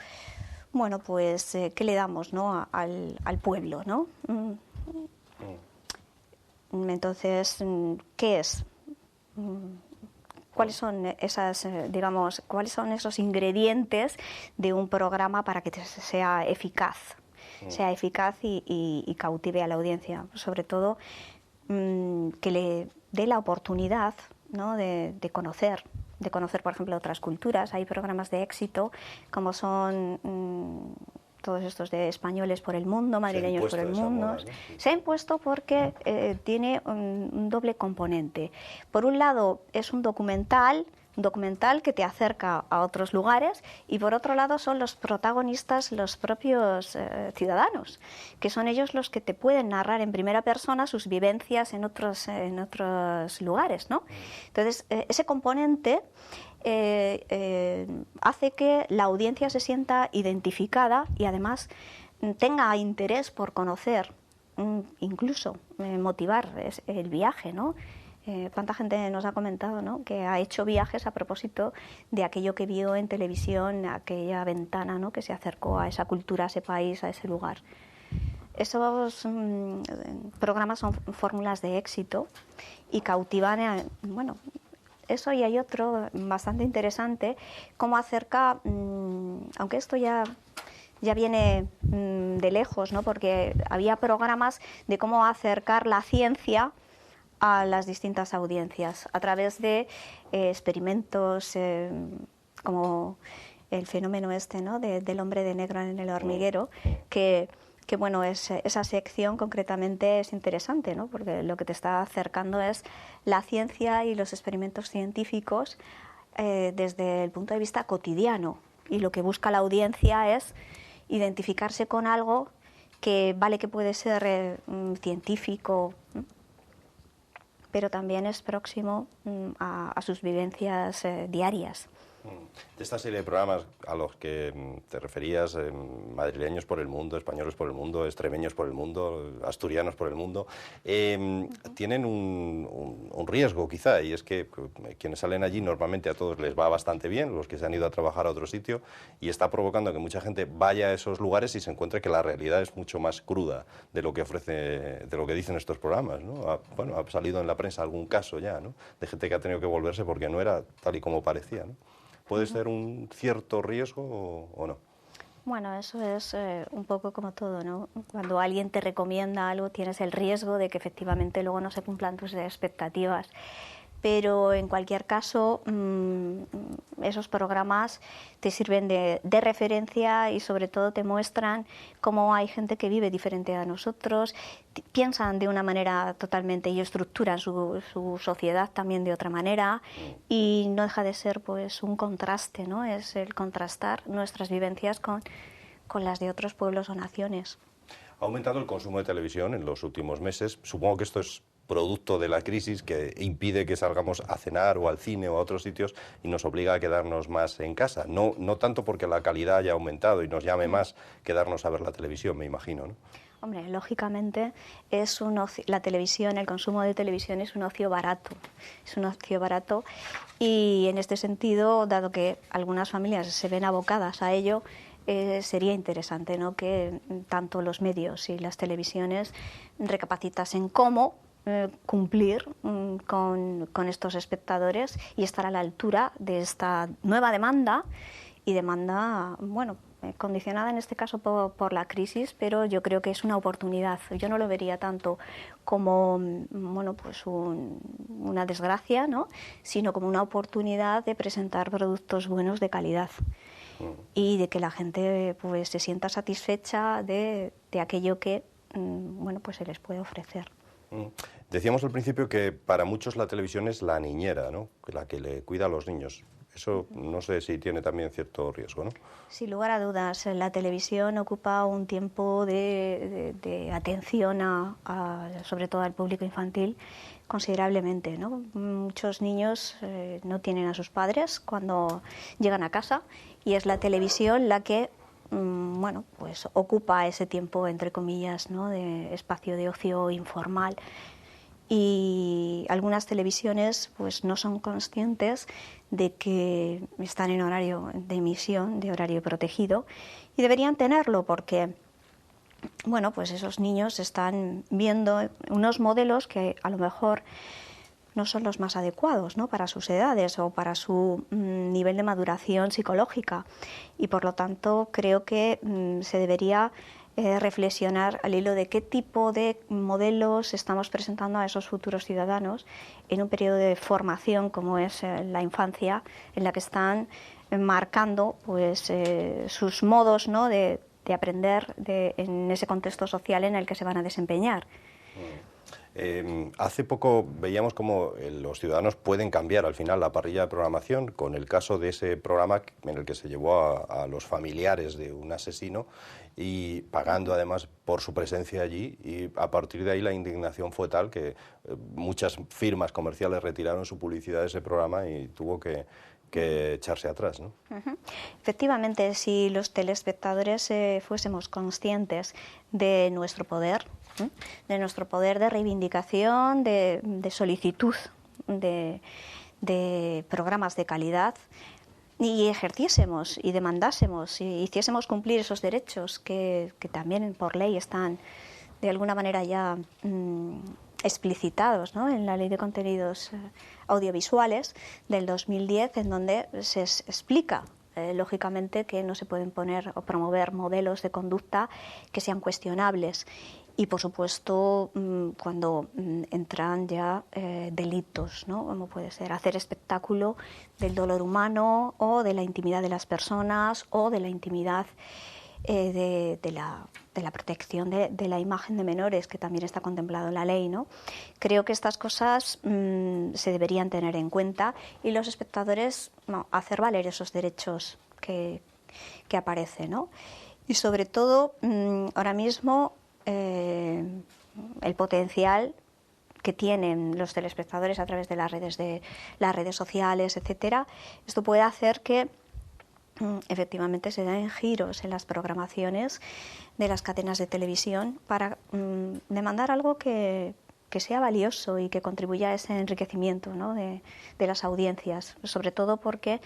bueno, pues ¿qué le damos, ¿no?, al pueblo, ¿no? Entonces, ¿qué es? ¿Cuáles son esas, digamos, cuáles son esos ingredientes de un programa para que sea eficaz? Sea eficaz y cautive a la audiencia, sobre todo que le dé la oportunidad, ¿no?, de conocer, por ejemplo, otras culturas. Hay programas de éxito como son todos estos de Españoles por el mundo, Madrileños por el mundo. Moda, ¿no? Se ha impuesto porque tiene un doble componente. Por un lado, es un documental que te acerca a otros lugares, y por otro lado son los protagonistas los propios ciudadanos, que son ellos los que te pueden narrar en primera persona sus vivencias en otros lugares, ¿no? Entonces, ese componente hace que la audiencia se sienta identificada y además tenga interés por conocer, incluso motivar el viaje, ¿no? ¿Cuánta gente nos ha comentado, ¿no?, que ha hecho viajes a propósito de aquello que vio en televisión, aquella ventana, ¿no?, que se acercó a esa cultura, a ese país, a ese lugar? Esos programas son fórmulas de éxito y cautivan, bueno, eso. Y hay otro bastante interesante, cómo acerca, aunque esto ya ya viene de lejos, ¿no? Porque había programas de cómo acercar la ciencia a las distintas audiencias a través de experimentos como el fenómeno este, ¿no? Del hombre de negro en el hormiguero, que bueno, esa sección concretamente es interesante, ¿no? Porque lo que te está acercando es la ciencia y los experimentos científicos desde el punto de vista cotidiano, y lo que busca la audiencia es identificarse con algo que vale que puede ser científico, pero también es próximo a sus vivencias diarias. De esta serie de programas a los que te referías, madrileños por el mundo, españoles por el mundo, extremeños por el mundo, asturianos por el mundo, tienen un riesgo quizá, y es que quienes salen allí normalmente a todos les va bastante bien, los que se han ido a trabajar a otro sitio, y está provocando que mucha gente vaya a esos lugares y se encuentre que la realidad es mucho más cruda de lo que ofrece, de lo que dicen estos programas, ¿no? Bueno, ha salido en la prensa algún caso ya, ¿no? De gente que ha tenido que volverse porque no era tal y como parecía, ¿no? ¿Puede ser un cierto riesgo o no? Bueno, eso es un poco como todo, ¿no? Cuando alguien te recomienda algo, tienes el riesgo de que efectivamente luego no se cumplan tus expectativas. Pero en cualquier caso, esos programas te sirven de referencia y sobre todo te muestran cómo hay gente que vive diferente a nosotros, piensan de una manera totalmente y estructuran su sociedad también de otra manera, y no deja de ser pues un contraste, ¿no? Es el contrastar nuestras vivencias con las de otros pueblos o naciones. Ha aumentado el consumo de televisión en los últimos meses. Supongo que esto es producto de la crisis que impide que salgamos a cenar o al cine o a otros sitios y nos obliga a quedarnos más en casa. No tanto porque la calidad haya aumentado y nos llame más quedarnos a ver la televisión, me imagino, ¿no? Hombre, lógicamente es la televisión, el consumo de televisión es un ocio barato. Es un ocio barato, y en este sentido, dado que algunas familias se ven abocadas a ello, sería interesante, ¿no?, que tanto los medios y las televisiones recapacitasen cómo cumplir con estos espectadores y estar a la altura de esta nueva demanda, y demanda, bueno, condicionada en este caso por la crisis, pero yo creo que es una oportunidad. Yo no lo vería tanto como, bueno, pues una desgracia, ¿no?, sino como una oportunidad de presentar productos buenos de calidad y de que la gente pues se sienta satisfecha de aquello que bueno, pues se les puede ofrecer. Decíamos al principio que para muchos la televisión es la niñera, ¿no?, la que le cuida a los niños. Eso no sé si tiene también cierto riesgo, ¿no? Sin lugar a dudas, la televisión ocupa un tiempo de atención sobre todo al público infantil considerablemente, ¿no? Muchos niños no tienen a sus padres cuando llegan a casa, y es la televisión la que bueno, pues ocupa ese tiempo, entre comillas, ¿no?, de espacio de ocio informal. Y algunas televisiones pues no son conscientes de que están en horario de emisión, de horario protegido, y deberían tenerlo, porque bueno, pues esos niños están viendo unos modelos que a lo mejor no son los más adecuados, ¿no?, para sus edades o para su nivel de maduración psicológica, y por lo tanto creo que se debería reflexionar al hilo de qué tipo de modelos estamos presentando a esos futuros ciudadanos en un periodo de formación como es la infancia, en la que están marcando pues sus modos, ¿no?, de aprender en ese contexto social en el que se van a desempeñar. Hace poco veíamos cómo los ciudadanos pueden cambiar al final la parrilla de programación, con el caso de ese programa en el que se llevó a los familiares de un asesino, y pagando además por su presencia allí, y a partir de ahí la indignación fue tal que muchas firmas comerciales retiraron su publicidad de ese programa y tuvo que echarse atrás, ¿no? Efectivamente, si los telespectadores fuésemos conscientes de nuestro poder, de reivindicación, de solicitud de programas de calidad, y ejerciésemos y demandásemos y hiciésemos cumplir esos derechos que también por ley están de alguna manera ya explicitados, ¿no?, en la Ley de Contenidos Audiovisuales del 2010, en donde se explica lógicamente que no se pueden poner o promover modelos de conducta que sean cuestionables. Y, por supuesto, cuando entran ya delitos, ¿no? Como puede ser hacer espectáculo del dolor humano o de la intimidad de las personas o de la intimidad de la protección de la imagen de menores, que también está contemplado en la ley, ¿no? Creo que estas cosas se deberían tener en cuenta y los espectadores hacer valer esos derechos que aparecen, ¿no? Y sobre todo, ahora mismo, el potencial que tienen los telespectadores a través de las redes sociales, etcétera, esto puede hacer que efectivamente se den giros en las programaciones de las cadenas de televisión para demandar algo que sea valioso y que contribuya a ese enriquecimiento, ¿no? de las audiencias, sobre todo porque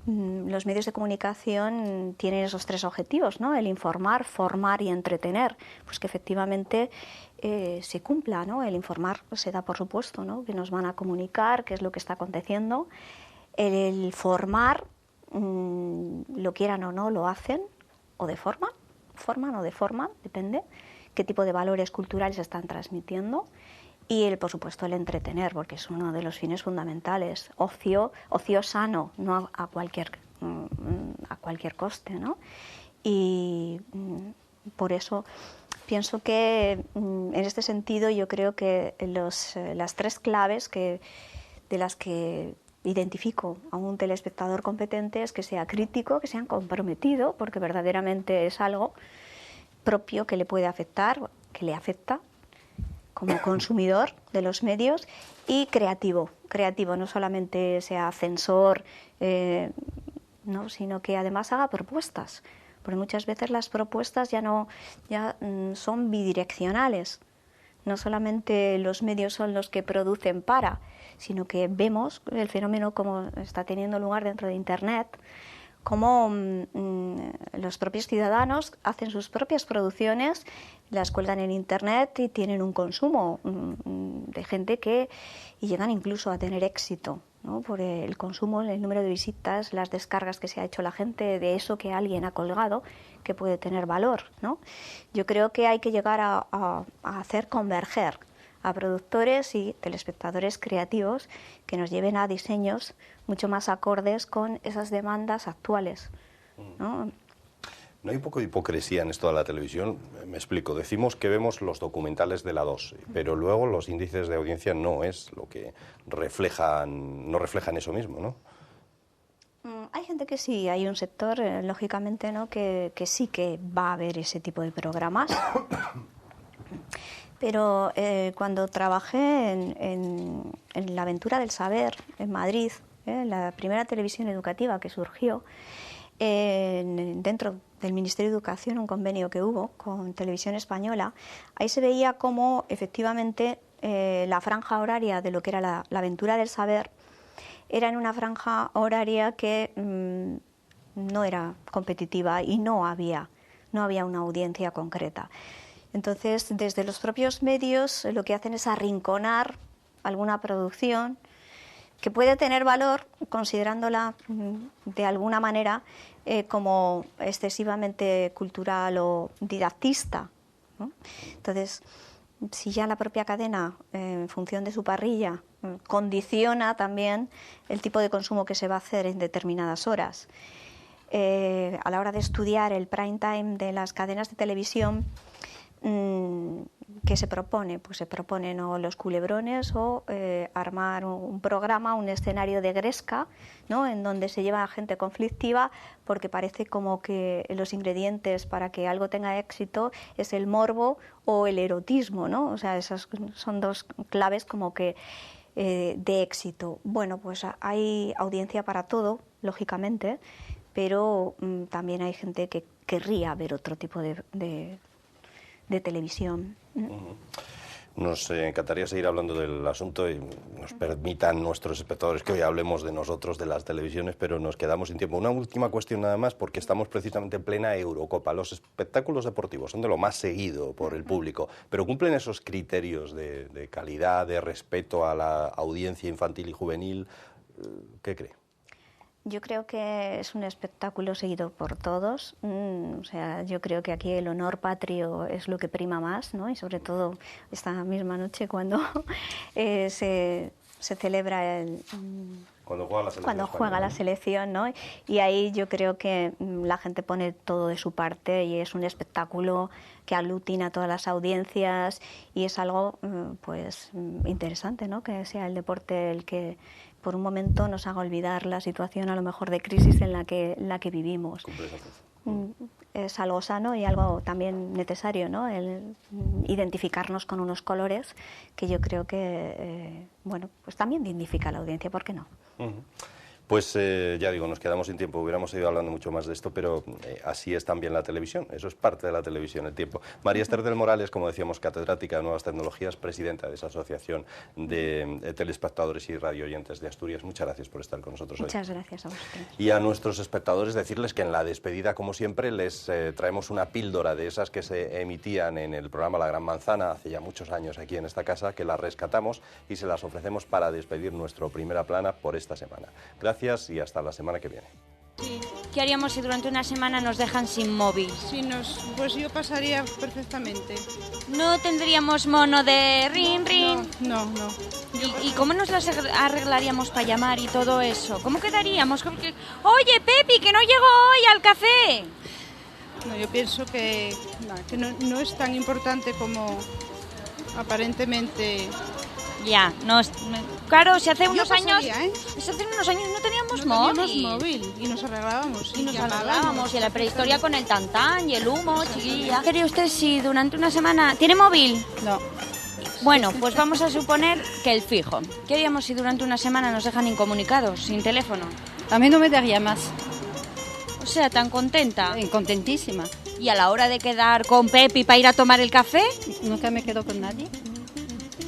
los medios de comunicación tienen esos tres objetivos, ¿no? El informar, formar y entretener, pues que efectivamente se cumpla, ¿no? El informar se da por supuesto, ¿no? Que nos van a comunicar qué es lo que está aconteciendo. El formar, lo quieran o no, lo hacen o deforman, forman o deforman, depende qué tipo de valores culturales están transmitiendo. Y, por supuesto, el entretener, porque es uno de los fines fundamentales. Ocio sano, no a cualquier coste, ¿no? Y por eso pienso que, en este sentido, yo creo que las tres claves de las que identifico a un telespectador competente es que sea crítico, que sea comprometido, porque verdaderamente es algo propio que le puede afectar, que le afecta, como consumidor de los medios, y creativo, no solamente sea censor, ¿no? Sino que además haga propuestas, porque muchas veces las propuestas ya son bidireccionales. No solamente los medios son los que producen sino que vemos el fenómeno como está teniendo lugar dentro de Internet, cómo los propios ciudadanos hacen sus propias producciones, las cuelgan en Internet y tienen un consumo de gente y llegan incluso a tener éxito, ¿no? Por el consumo, el número de visitas, las descargas que se ha hecho la gente de eso que alguien ha colgado, que puede tener valor, ¿no? Yo creo que hay que llegar a hacer converger a productores y telespectadores creativos que nos lleven a diseños mucho más acordes con esas demandas actuales, ¿no? ¿No hay un poco de hipocresía en esto de la televisión? Me explico. Decimos que vemos los documentales de la 2, pero luego los índices de audiencia no es lo que no reflejan eso mismo, ¿no? Hay gente que sí, hay un sector, lógicamente, ¿no? que sí que va a ver ese tipo de programas. Pero cuando trabajé en la aventura del saber en Madrid, la primera televisión educativa que surgió, dentro del Ministerio de Educación, un convenio que hubo con Televisión Española, ahí se veía cómo efectivamente la franja horaria de lo que era la aventura del saber era en una franja horaria que no era competitiva y no había una audiencia concreta. Entonces, desde los propios medios lo que hacen es arrinconar alguna producción que puede tener valor, considerándola de alguna manera como excesivamente cultural o didactista, ¿no? Entonces, si ya la propia cadena, en función de su parrilla, condiciona también el tipo de consumo que se va a hacer en determinadas horas, a la hora de estudiar el prime time de las cadenas de televisión, ¿qué se propone? Pues se proponen o los culebrones o armar un programa, un escenario de gresca, ¿no? En donde se lleva a gente conflictiva, porque parece como que los ingredientes para que algo tenga éxito es el morbo o el erotismo, ¿no? O sea, esas son dos claves como que de éxito. Bueno, pues hay audiencia para todo, lógicamente, pero también hay gente que querría ver otro tipo de televisión. Nos encantaría seguir hablando del asunto y nos permitan nuestros espectadores que hoy hablemos de nosotros, de las televisiones, pero nos quedamos sin tiempo. Una última cuestión nada más, porque estamos precisamente en plena Eurocopa. Los espectáculos deportivos son de lo más seguido por el público, pero ¿cumplen esos criterios de calidad, de respeto a la audiencia infantil y juvenil? ¿Qué cree? Yo creo que es un espectáculo seguido por todos. O sea, yo creo que aquí el honor patrio es lo que prima más, ¿no? Y sobre todo esta misma noche cuando se celebra Cuando juega la selección. Cuando juega la selección, ¿no? Y ahí yo creo que la gente pone todo de su parte y es un espectáculo que aglutina a todas las audiencias y es algo pues interesante, ¿no? Que sea el deporte el que por un momento nos haga olvidar la situación a lo mejor de crisis en la que vivimos. Es algo sano y algo también necesario, ¿no? El identificarnos con unos colores que yo creo que bueno, pues también dignifica a la audiencia, ¿por qué no? Pues ya digo, nos quedamos sin tiempo, hubiéramos ido hablando mucho más de esto, pero así es también la televisión, eso es parte de la televisión, el tiempo. María Esther del Morales, como decíamos, catedrática de Nuevas Tecnologías, presidenta de esa asociación de telespectadores y radioyentes de Asturias, muchas gracias por estar con nosotros hoy. Muchas gracias a vosotros. Y a nuestros espectadores decirles que en la despedida, como siempre, les traemos una píldora de esas que se emitían en el programa La Gran Manzana hace ya muchos años aquí en esta casa, que las rescatamos y se las ofrecemos para despedir nuestro Primera Plana por esta semana. Gracias y hasta la semana que viene. Sí. ¿Qué haríamos si durante una semana nos dejan sin móvil? Pues yo pasaría perfectamente. ¿No tendríamos mono de ring, ring? No. ¿Y cómo nos las arreglaríamos para llamar y todo eso? ¿Cómo quedaríamos? Oye, Pepi, que no llego hoy al café. No, yo pienso que no es tan importante como aparentemente. Ya, claro, si hace unos años, ¿eh? Si hace unos años no teníamos móvil y nos arreglábamos. Y en la prehistoria con el tantán y el humo, chiquilla. ¿Qué haría usted si durante una semana tiene móvil? No. Bueno, pues vamos a suponer que el fijo. ¿Qué haríamos si durante una semana nos dejan incomunicados, sin teléfono? A mí no me daría más. O sea, tan contenta. Contentísima. ¿Y a la hora de quedar con Pepi para ir a tomar el café? Nunca me quedo con nadie.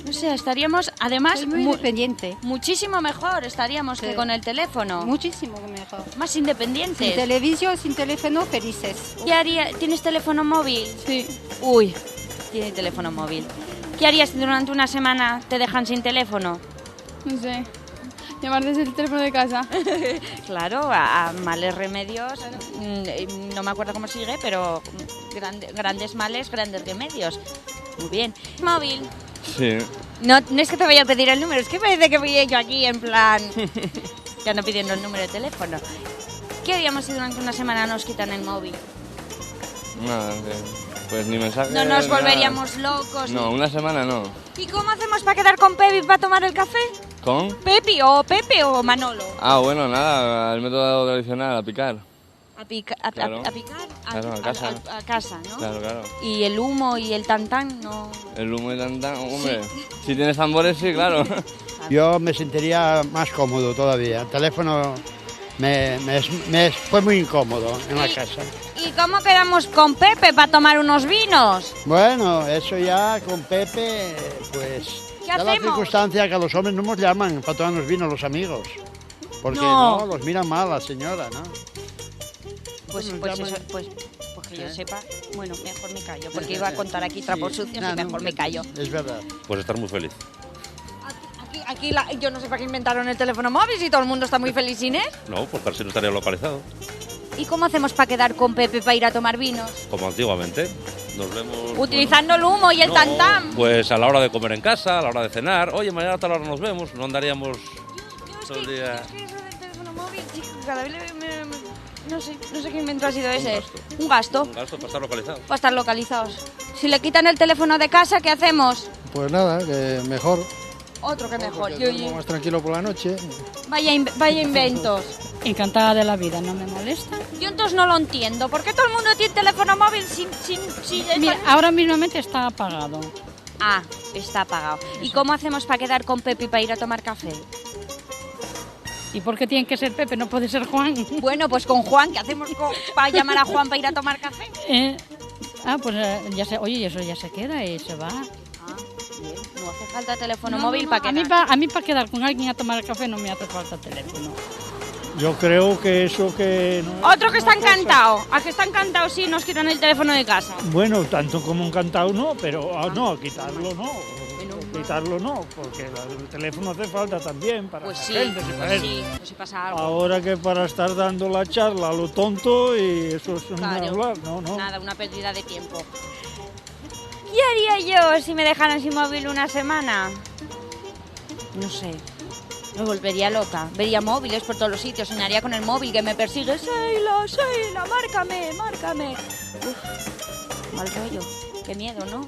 O sea, estaríamos, además, soy muy independiente. Muchísimo mejor estaríamos que con el teléfono. Muchísimo mejor. Más independientes. Sin televisión, sin teléfono, felices. ¿Qué haría? ¿Tienes teléfono móvil? Sí. Uy, tiene teléfono móvil. ¿Qué harías si durante una semana te dejan sin teléfono? No sé, llamar desde el teléfono de casa. Claro, a males remedios, no me acuerdo cómo sigue, pero grandes males, grandes remedios. Muy bien. ¿Móvil? Sí. No es que te vaya a pedir el número, es que parece que voy yo aquí en plan, ya no pidiendo el número de teléfono. ¿Qué haríamos si durante una semana nos quitan el móvil? Nada, pues ni mensajes. No nos volveríamos locos. No, una semana no. ¿Y cómo hacemos para quedar con Pepi para tomar el café? ¿Con? Pepe o Manolo. Bueno, nada, el método tradicional, a picar. A picar, Claro, a casa. A casa, ¿no? Claro. ¿Y el humo y el tantán no? El humo y tantán, hombre, si tienes tambores, sí, claro. Yo me sentiría más cómodo todavía. El teléfono fue muy incómodo en la casa. ¿Y cómo quedamos con Pepe para tomar unos vinos? Bueno, eso ya con Pepe, pues... ¿Qué da la hacemos? circunstancia que a los hombres no nos llaman para tomarnos vinos los amigos. Porque No. los miran mal la señora, ¿no? Pues que yo sepa, bueno, mejor me callo, porque iba a contar aquí trapos sucios y mejor me callo. Es verdad. Pues estar muy feliz. Aquí yo no sé para qué inventaron el teléfono móvil si todo el mundo está muy feliz sin él. No, porque así no estaría localizado. ¿Y cómo hacemos para quedar con Pepe para ir a tomar vinos? Como antiguamente. Nos vemos... Utilizando el humo y el tantán. Pues a la hora de comer en casa, a la hora de cenar. Oye, mañana a tal hora nos vemos. No andaríamos todo el día... Es que eso del teléfono móvil, chico, cada vez no sé qué invento ha sido ese. Un gasto. gasto. Un gasto para estar localizados. Para estar localizados. Si le quitan el teléfono de casa, ¿qué hacemos? Pues nada, que mejor. Otro que mejor. Más tranquilo por la noche. Vaya inventos. Encantada de la vida, no me molesta. Yo entonces no lo entiendo. ¿Por qué todo el mundo tiene teléfono móvil sin Mira, ahora mismamente está apagado. Ah, está apagado. ¿Y cómo hacemos para quedar con Pepe para ir a tomar café? ¿Y por qué tiene que ser Pepe? ¿No puede ser Juan? Bueno, pues con Juan, ¿qué hacemos para llamar a Juan para ir a tomar café? Pues ya se... Oye, eso ya se queda y se va. Ah, bien. No hace falta teléfono móvil para quedar. A mí para quedar con alguien a tomar café no me hace falta teléfono. Yo creo que eso que... No, Otro que está encantado. ¿A que está encantado si nos quitan el teléfono de casa? Bueno, tanto como encantado no, pero no, quitarlo no. Bueno, quitarlo no, porque el teléfono hace falta también para Pues la sí, gente. pues sí, pues si pasa algo. Ahora que para estar dando la charla a lo tonto y eso es un Claro, hablar, no. Nada, una pérdida de tiempo. ¿Qué haría yo si me dejaran sin móvil una semana? No sé. Me volvería loca. Vería móviles por todos los sitios. Soñaría con el móvil que me persigue. Sheila, márcame. Uf, mal rollo. Qué miedo, ¿no?